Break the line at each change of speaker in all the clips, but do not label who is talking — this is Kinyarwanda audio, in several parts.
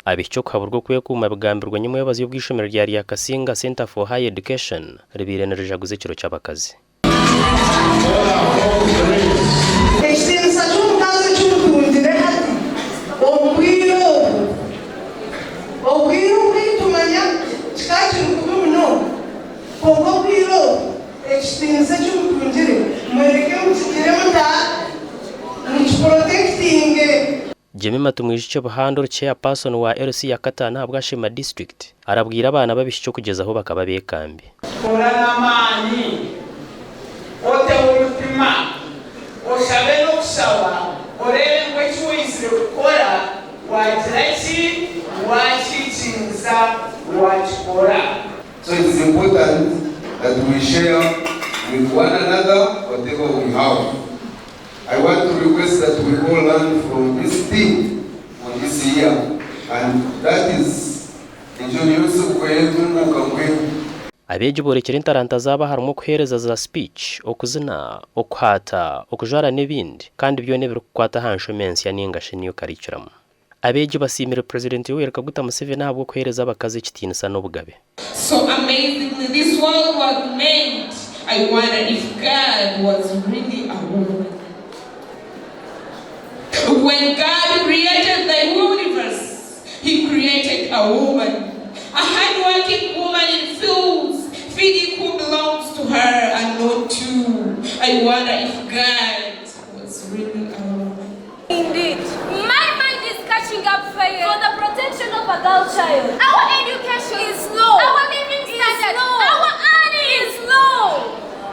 Abicho kaburgo kwe kuma bugambirwa nyuma y'abazi y'ubwishomero rya Agacencwire Center for Higher Education ribirenereje Agaciro cy'abakazi. Jemima tumwijije buhandoro chairperson wa LC ya Katana bwa Sheema district arabwira abana babishicho kugeza aho bakaba bekambi.
Korana mani ote urutima oshabe no kusaba orere ngwechuise ukora wajirachi wachichinza wachikora.
So it is important that we share with one another whatever we have. I want to request that we all learn from this theme for this year, and that is Kamwenge.
Abeje borekera intaranta zaba harimo kuhereza za speech, okuzina, okuhata, okujara n'ibindi kandi byo nebiro kwata hansho mensi ya ningashe niyo kariciramo. Abeje basimira President Yoweri Kaguta Museveni ntabwo kuhereza abakazi kitinisa n'obugabe.
So amazingly this world was made. I wonder if God was really a woman. When God created the universe, He created a woman, a hardworking woman in fields, feeding who belongs to her and not to. I wonder if God was really a woman.
Indeed, my mind is catching up fire for the protection of a girl child. Our education is low. Our living standard, our earning is low.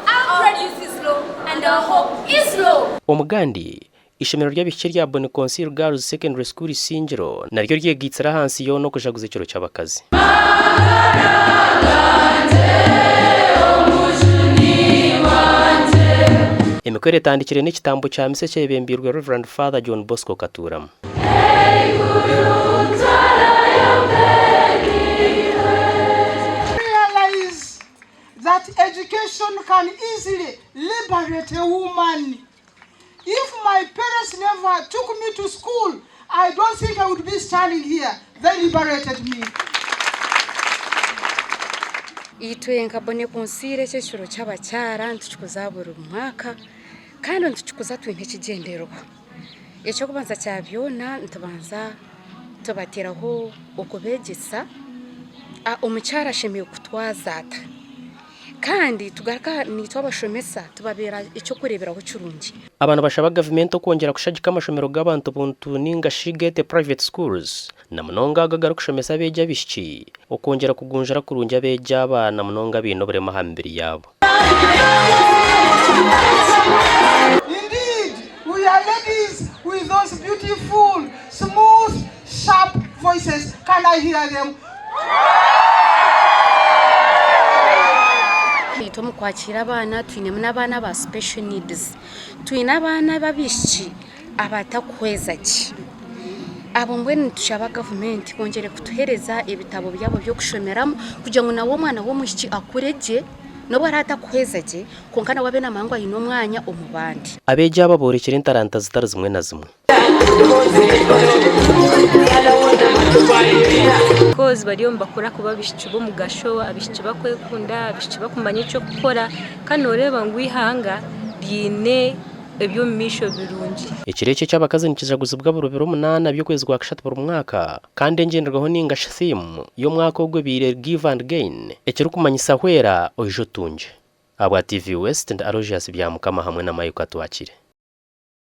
Our produce is low, and our hope is low.
Omugandi ishemero ry'abikiri rya Bonneconsil Girls Secondary School Singiro naryo ryegitsira hansi yo no kujaguza ikiro cy'abakazi. Emikwere tandikire n'ikitambo cya mise cyebembirwe Reverend Father John Bosco Katuram.
Realize that education can easily liberate a woman. If my parents never took me to school, I don't think I would be standing here. They liberated me.
Itwe nka Bonneconsil cy'ekiro cy'abacyara ntukuza buri mwaka kandi ntukuza twinke kigenderwa. Ecyo kubanza cyabyona ntubanza tubateraho okubegyesa omucyara shemiye kutwazata. Kandi tugaraka nitwa bashomesa tubabera icyo kureberaho cyurungi.
Abana bashaba government okongera kushagika amashomero g'abantu buntu ninga shigete private schools na munonga agagara kushomesa beje abishiki okongera kugunjara kurunja abeje abana munonga binobere mahambiri yabo.
Indeed, we are ladies with those beautiful, smooth, sharp voices. Can I hear them?
Tomu kwakira abana twine n'abana ba special needs. Twine abana babishiki abatakweza ki. Abo ngwe tushaba government kongere kutuhereza ibitabo byabo byo kushomeramo kugira ngo nawo mwana wo mushiki akureje no barata kwezaje konkana wabe namangwa yino mwanya omubandi.
Abeje ababorekera intaranta zitari zimwe na zimwe.
Kozi bariyo mbakora kuba bishiki bo mugasho abishiki bakwekunda abishiki bakumanya icyo gukora kandi oreba ngwihanga byine ebyo misho birungi.
Ikireke cy'abakazi nikijaguza bw'aburubiro 8 byo kwezi kwa 3 buri mwaka kandi ngenderwaho ninga theme yo mwaka ogwe bire give and gain ekiri kumanyisa hwera ojo tunje. Abwa TV West and Alogias byamukama hamwe na Mayuka twakire.